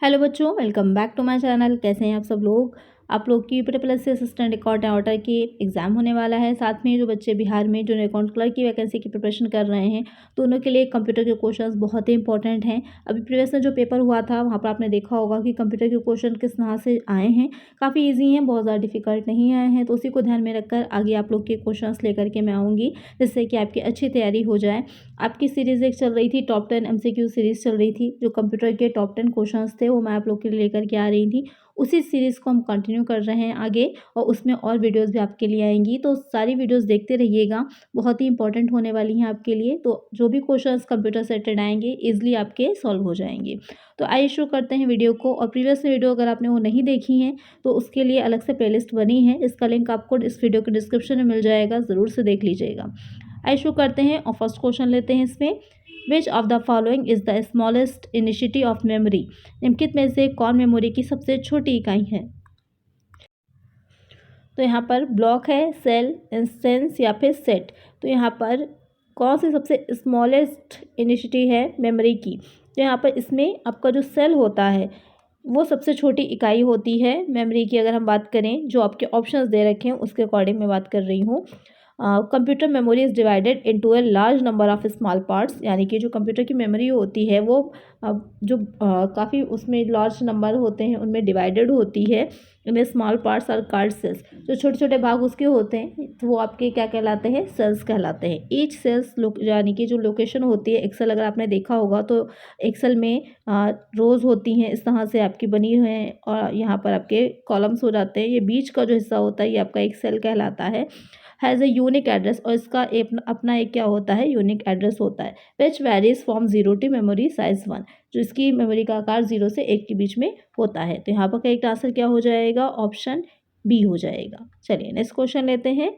Hello बच्चों, welcome back to my channel. कैसे हैं आप सब लोग। आप लोग की UP triple S C assistant account order की एग्जाम होने वाला है। साथ में जो बच्चे बिहार में जो अकाउंट क्लर्क की वैकेंसी की प्रिपरेशन कर रहे हैं तो उनके लिए कंप्यूटर के क्वेश्चंस बहुत ही इंपॉर्टेंट हैं। अभी प्रीवियस में जो पेपर हुआ था वहाँ पर आपने देखा होगा कि कंप्यूटर के क्वेश्चन किस तरह से आए हैं। काफ़ी ईजी हैं, बहुत ज़्यादा डिफिकल्ट नहीं आए हैं। तो उसी को ध्यान में रखकर आगे आप लोग के क्वेश्चन लेकर के मैं आऊँगी, जिससे कि आपकी अच्छी तैयारी हो जाए। आपकी सीरीज़ एक चल रही थी, टॉप 10 MCQ सीरीज़ चल रही थी। जो कंप्यूटर के टॉप 10 क्वेश्चंस थे वो मैं आप लोग के लिए लेकर के आ रही थी। उसी सीरीज़ को हम कंटिन्यू कर रहे हैं आगे, और उसमें और वीडियोस भी आपके लिए आएंगी। तो सारी वीडियोस देखते रहिएगा, बहुत ही इंपॉर्टेंट होने वाली हैं आपके लिए। तो जो भी क्वेश्चंस कंप्यूटर से रिलेटेड आएंगे ईजिली आपके सॉल्व हो जाएंगे। तो आइए शुरू करते हैं वीडियो को। और प्रीवियस वीडियो अगर आपने वो नहीं देखी हैं तो उसके लिए अलग से प्लेलिस्ट बनी है, इसका लिंक आपको इस वीडियो के डिस्क्रिप्शन में मिल जाएगा, ज़रूर से देख लीजिएगा। आइए शुरू करते हैं और फर्स्ट क्वेश्चन लेते हैं इसमें। Which of the following is the smallest entity of memory. निम्नलिखित में से कौन मेमोरी की सबसे छोटी इकाई है। तो यहाँ पर ब्लॉक है, सेल, इंस्टेंस या फिर सेट। तो यहाँ पर कौन सी सबसे स्मॉलेस्ट इनिशिटी है मेमोरी की। तो यहाँ पर इसमें आपका जो सेल होता है वो सबसे छोटी इकाई होती है मेमोरी की। अगर हम बात करें जो आपके ऑप्शंस दे रखे हैं उसके अकॉर्डिंग मैं बात कर रही हूँ। Computer memory is divided into a large number of small parts. यानी कि जो कंप्यूटर की मेमोरी होती है वो जो काफ़ी उसमें लार्ज नंबर होते हैं उनमें डिवाइडेड होती है इन स्मॉल पार्ट्स और कार्ड सेल्स। जो छोटे छोटे भाग उसके होते हैं तो वो आपके क्या कहलाते हैं, सेल्स कहलाते हैं। ईच सेल्स यानी कि जो लोकेशन होती है, एक्सेल अगर आपने देखा होगा तो एक्सेल में रोज़ होती हैं इस तरह से आपकी बनी हुई हैं, और यहाँ पर आपके कॉलम्स हो जाते हैं। ये बीच का जो हिस्सा होता है ये आपका एक सेल कहलाता है। हैज़ ए यूनिक एड्रेस, और इसका अपना एक क्या होता है, यूनिक एड्रेस होता है। Which varies from 0 to memory size 1। जो इसकी मेमोरी का आकार 0 से 1 के बीच में होता है। तो यहाँ पर करेक्ट आंसर क्या हो जाएगा, ऑप्शन बी हो जाएगा। चलिए नेक्स्ट क्वेश्चन लेते हैं।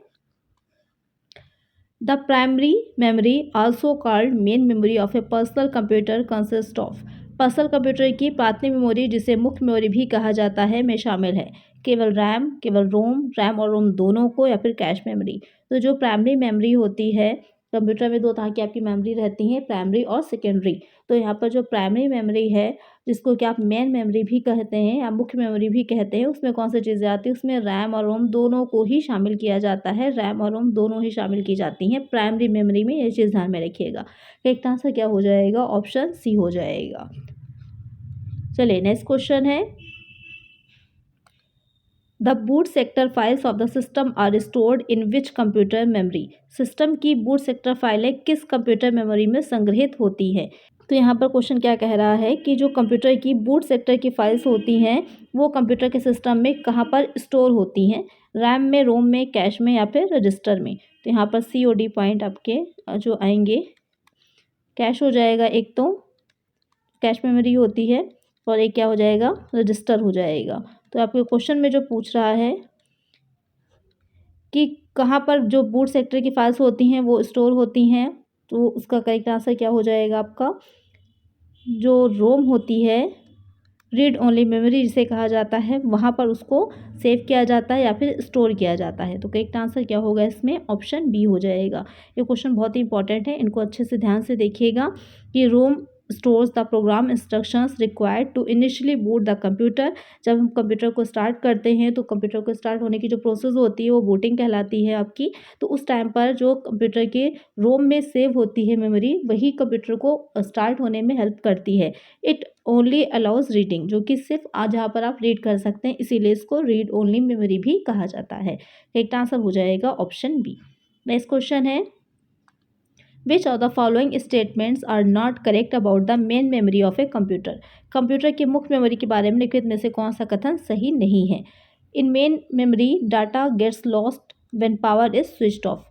The primary memory also called main memory of A personal computer consist of. Personal computer की प्राथमिक मेमोरी, जिसे मुख्य मेमोरी भी कहा जाता है, में शामिल है केवल रैम, केवल रोम, रैम और रोम दोनों को, या फिर कैश मेमोरी। तो जो प्राइमरी मेमोरी होती है, कंप्यूटर में दो तरह की आपकी मेमोरी रहती हैं, प्राइमरी और सेकेंडरी। तो यहाँ पर जो प्राइमरी मेमोरी है, जिसको कि आप मेन मेमोरी भी कहते हैं या मुख्य मेमोरी भी कहते हैं, उसमें कौन सी चीज़ें आती हैं, उसमें रैम और रोम दोनों को ही शामिल किया जाता है। रैम और रोम दोनों ही शामिल की जाती हैं प्राइमरी मेमोरी में, ये चीज़ ध्यान में रखिएगा। करेक्ट आंसर क्या हो जाएगा, ऑप्शन सी हो जाएगा। चलिए नेक्स्ट क्वेश्चन है। The boot sector files of the system are stored in which computer memory. System की बूट सेक्टर फाइलें किस कंप्यूटर मेमोरी में संग्रहित होती हैं। तो यहाँ पर क्वेश्चन क्या कह रहा है कि जो कंप्यूटर की बूट सेक्टर की फाइल्स होती हैं वो कंप्यूटर के सिस्टम में कहाँ पर स्टोर होती हैं, रैम में, रोम में, कैश में या फिर रजिस्टर में। तो यहाँ पर COD पॉइंट आपके जो आएंगे, कैश हो जाएगा एक, तो कैश मेमोरी होती है, और एक क्या हो जाएगा, रजिस्टर हो जाएगा। तो आपके क्वेश्चन में जो पूछ रहा है कि कहाँ पर जो बूट सेक्टर की फाइल्स होती हैं वो स्टोर होती हैं, तो उसका करेक्ट आंसर क्या हो जाएगा आपका, जो रोम होती है, रीड ओनली मेमोरी जिसे कहा जाता है, वहाँ पर उसको सेव किया जाता है या फिर स्टोर किया जाता है। तो करेक्ट आंसर क्या होगा इसमें, ऑप्शन बी हो जाएगा। ये क्वेश्चन बहुत ही इंपॉर्टेंट है, इनको अच्छे से ध्यान से देखिएगा कि ROM stores the program instructions required to initially boot the computer. जब हम कंप्यूटर को स्टार्ट करते हैं तो कंप्यूटर को स्टार्ट होने की जो प्रोसेस होती है वो बूटिंग कहलाती है आपकी। तो उस टाइम पर जो कंप्यूटर के रोम में सेव होती है मेमोरी, वही कंप्यूटर को स्टार्ट होने में हेल्प करती है। इट ओनली अलाउज रीडिंग, जो कि सिर्फ आज जहाँ पर आप रीड कर सकते हैं, इसीलिए इसको रीड ओनली मेमोरी भी कहा जाता है। करेक्ट आंसर हो जाएगा ऑप्शन बी। नेक्स्ट क्वेश्चन है। Which of the following statements are not correct about the main memory of a computer. Computer की मुख्य मेमोरी के बारे में निम्नलिखित में से कौन सा कथन सही नहीं है। In main memory data gets lost when power is switched off.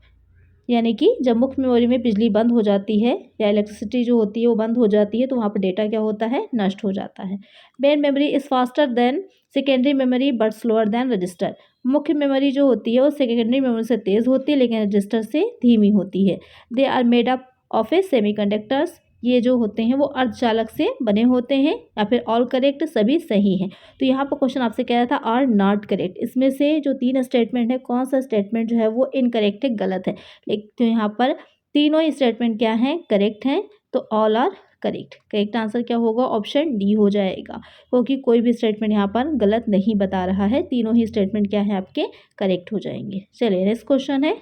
यानी कि जब मुख्य मेमोरी में बिजली बंद हो जाती है या इलेक्ट्रिसिटी जो होती है वो बंद हो जाती है तो वहाँ पर डेटा क्या होता है, नष्ट हो जाता है। Main memory is faster than secondary memory but slower then register. मुख्य मेमोरी जो होती है वो सेकेंडरी मेमोरी से तेज़ होती है लेकिन रजिस्टर से धीमी होती है। They are made up of a semiconductors. ये जो होते हैं वो अर्धचालक से बने होते हैं, या फिर ऑल करेक्ट, सभी सही हैं। तो यहाँ पर क्वेश्चन आपसे कह रहा था आर नॉट करेक्ट। इसमें से जो 3 स्टेटमेंट है, कौन सा स्टेटमेंट जो है वो इनकरेक्ट है, गलत है। लेकिन तो यहाँ पर तीनों ही स्टेटमेंट क्या हैं, करेक्ट हैं। तो ऑल आर करेक्ट आंसर क्या होगा? ऑप्शन डी हो जाएगा, क्योंकि कोई भी स्टेटमेंट यहाँ पर गलत नहीं बता रहा है, तीनों ही स्टेटमेंट क्या है आपके करेक्ट हो जाएंगे। चलिए नेक्स्ट क्वेश्चन है,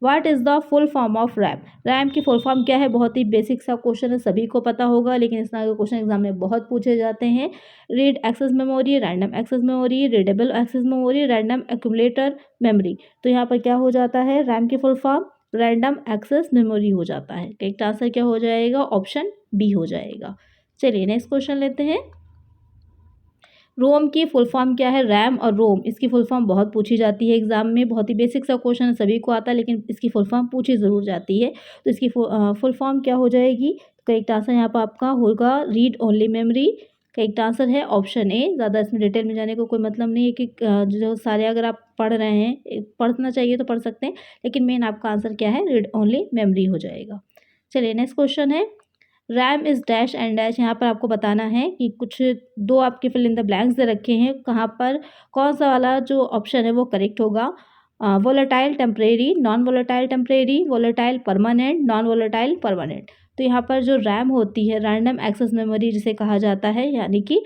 what is the full form of RAM? RAM की फुल फॉर्म क्या है? बहुत ही बेसिक सा क्वेश्चन है, सभी को पता होगा, लेकिन इस तरह के क्वेश्चन एग्जाम में बहुत पूछे जाते हैं। Read access memory, random access memory, readable access memory, random accumulator memory. तो यहाँ पर क्या हो जाता है? रैम की full form random access memory हो जाता है। करेक्ट आंसर क्या हो जाएगा? ऑप्शन बी हो जाएगा। चलिए नेक्स्ट क्वेश्चन लेते हैं, रोम की फुल फॉर्म क्या है? रैम और रोम, इसकी फुल फॉर्म बहुत पूछी जाती है एग्जाम में, बहुत ही बेसिक सा क्वेश्चन है, सभी को आता है, लेकिन इसकी फुल फॉर्म पूछी ज़रूर जाती है। तो इसकी फुल फॉर्म क्या हो जाएगी? करेक्ट आंसर यहाँ पर आपका होगा read only memory. Correct answer है ऑप्शन ए। ज़्यादा इसमें डिटेल में जाने को कोई मतलब नहीं है कि जो सारे अगर आप पढ़ रहे हैं, पढ़ना चाहिए तो पढ़ सकते हैं, लेकिन मेन आपका आंसर क्या है? रीड ओनली मेमोरी हो जाएगा। चलिए नेक्स्ट क्वेश्चन है, RAM is dash and dash. यहाँ पर आपको बताना है कि कुछ दो आपके फिल इन द ब्लैंक्स दे रखे हैं, कहाँ पर कौन सा वाला जो ऑप्शन है वो करेक्ट होगा। Volatile temporary, non volatile temporary, volatile permanent, non volatile permanent. तो यहाँ पर जो रैम होती है, रैंडम एक्सेस मेमोरी जिसे कहा जाता है, यानी कि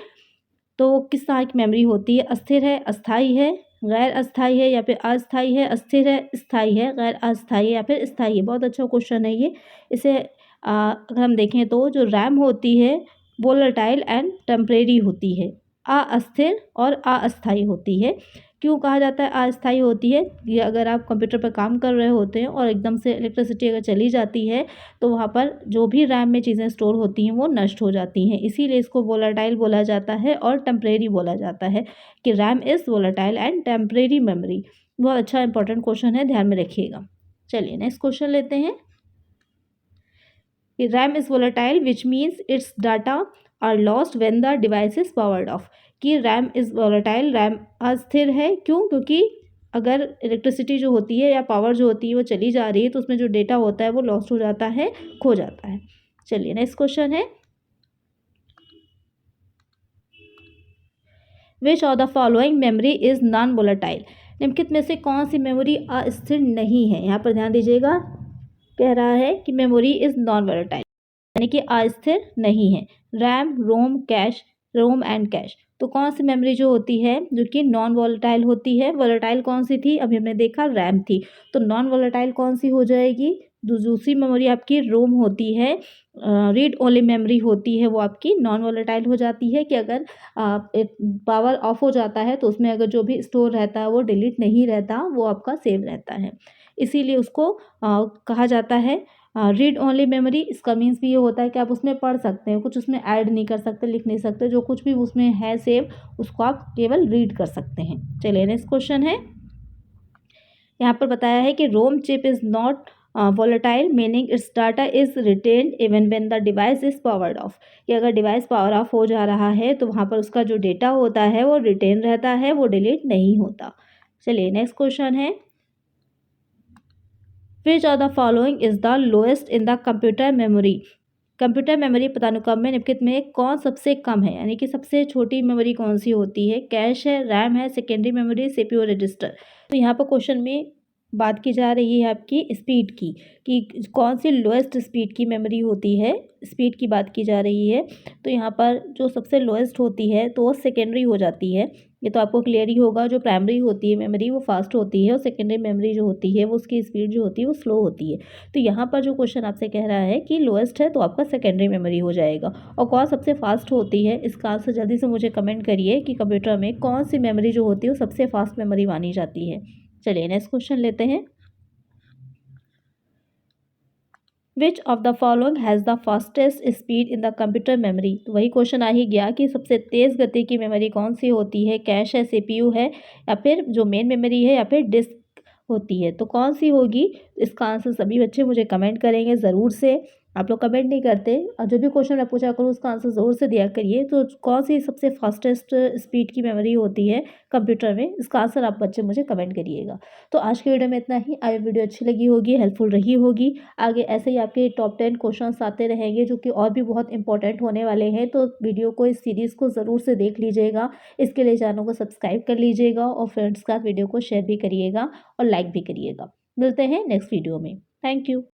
तो वो किस तरह की मेमोरी होती है? अस्थिर है, अस्थाई है, गैर अस्थाई है, या फिर अस्थाई है, अस्थिर है, स्थाई है, गैर अस्थाई है, या फिर स्थाई है। बहुत अच्छा क्वेश्चन है ये। इसे अगर हम देखें तो जो रैम होती है वोलेटाइल एंड टेम्परेरी होती है, अस्थिर और अस्थाई होती है। क्यों कहा जाता है अस्थाई होती है? ये अगर आप कंप्यूटर पर काम कर रहे होते हैं और एकदम से इलेक्ट्रिसिटी अगर चली जाती है, तो वहाँ पर जो भी रैम में चीज़ें स्टोर होती हैं वो नष्ट हो जाती हैं, इसीलिए इसको वोलेटाइल बोला जाता है और टेम्परेरी बोला जाता है, कि RAM is volatile and temporary memory. बहुत अच्छा इंपॉर्टेंट क्वेश्चन है, ध्यान में रखिएगा। चलिए नेक्स्ट क्वेश्चन लेते हैं, RAM is volatile which means its data are lost when the device is powered off. कि रैम इज़ वोलेटाइल, रैम अस्थिर है, क्यों? क्योंकि अगर इलेक्ट्रिसिटी जो होती है या पावर जो होती है वो चली जा रही है, तो उसमें जो डेटा होता है वो लॉस्ट हो जाता है, खो जाता है। चलिए नेक्स्ट क्वेश्चन है, which of the following memory is non volatile? निम्नलिखित में से कौन सी मेमोरी अस्थिर नहीं है? यहाँ पर ध्यान दीजिएगा, कह रहा है कि मेमोरी इज़ नॉन वोलेटाइल, यानी कि अस्थिर नहीं है। RAM, ROM, cache, ROM and cache. तो कौन सी मेमोरी जो होती है जो कि नॉन वोलेटाइल होती है? वोलेटाइल कौन सी थी? अभी हमने देखा रैम थी, तो नॉन वोलेटाइल कौन सी हो जाएगी? दूसरी मेमोरी आपकी रोम होती है, रीड ओनली मेमोरी होती है, वो आपकी नॉन वोलेटाइल हो जाती है, कि अगर पावर ऑफ हो जाता है तो उसमें अगर जो भी स्टोर रहता है वो डिलीट नहीं रहता, वो आपका सेव रहता है, इसीलिए उसको कहा जाता है रीड ओनली मेमोरी। इसका मीन्स भी ये होता है कि आप उसमें पढ़ सकते हैं, कुछ उसमें ऐड नहीं कर सकते, लिख नहीं सकते, जो कुछ भी उसमें है सेव, उसको आप केवल रीड कर सकते हैं। चलिए नेक्स्ट क्वेश्चन है, यहाँ पर बताया है कि ROM chip is not volatile meaning its data is retained even when the device is powered off. कि अगर डिवाइस पावर ऑफ हो जा रहा है तो वहाँ पर उसका जो डेटा होता है वो रिटेन रहता है, वो डिलीट नहीं होता। चलिए नेक्स्ट क्वेश्चन है, which of the following is the lowest in the computer memory? Computer memory पदानुक्रम में निम्नलिखित में कौन सबसे कम है, यानी कि सबसे छोटी मेमोरी कौन सी होती है? कैश है, रैम है, सेकेंडरी मेमोरी, सीपीयू रजिस्टर। तो यहाँ पर क्वेश्चन में बात की जा रही है आपकी स्पीड की, कि कौन सी लोएस्ट स्पीड की मेमोरी होती है, स्पीड की बात की जा रही है। तो यहाँ पर जो सबसे लोएस्ट होती है तो वो सेकेंडरी हो जाती है, ये तो आपको क्लियर ही होगा। जो प्राइमरी होती है मेमोरी वो फास्ट होती है, और सेकेंडरी मेमोरी जो होती है वो उसकी स्पीड जो होती है वो स्लो होती है। तो यहाँ पर जो क्वेश्चन आपसे कह रहा है कि लोएस्ट है तो आपका सेकेंडरी मेमोरी हो जाएगा। और कौन सबसे फास्ट होती है, इसका आंसर जल्दी से मुझे कमेंट करिए कि कंप्यूटर में कौन सी मेमोरी जो होती है वो सबसे फास्ट मेमोरी मानी जाती है। चलिए नेक्स्ट क्वेश्चन लेते हैं, विच of the following has the fastest speed in the computer memory? तो वही क्वेश्चन आ ही गया कि सबसे तेज़ गति की मेमोरी कौन सी होती है? कैश है, सीपीयू है, या फिर जो मेन मेमोरी है, या फिर डिस्क होती है? तो कौन सी होगी? इसका आंसर सभी बच्चे मुझे कमेंट करेंगे ज़रूर से। आप लोग कमेंट नहीं करते, और जो भी क्वेश्चन मैं पूछा करूँ उसका आंसर ज़रूर से दिया करिए। तो कौन सी सबसे फास्टेस्ट स्पीड की मेमोरी होती है कंप्यूटर में, इसका आंसर आप बच्चे मुझे कमेंट करिएगा। तो आज की वीडियो में इतना ही। आई वीडियो अच्छी लगी होगी, हेल्पफुल रही होगी। आगे ऐसे ही आपके टॉप 10 क्वेश्चंस आते रहेंगे जो कि और भी बहुत इंपॉर्टेंट होने वाले हैं, तो वीडियो को, इस सीरीज़ को ज़रूर से देख लीजिएगा। इसके लिए चैनल को सब्सक्राइब कर लीजिएगा और फ्रेंड्स का वीडियो को शेयर भी करिएगा और लाइक भी करिएगा। मिलते हैं नेक्स्ट वीडियो में। Thank you.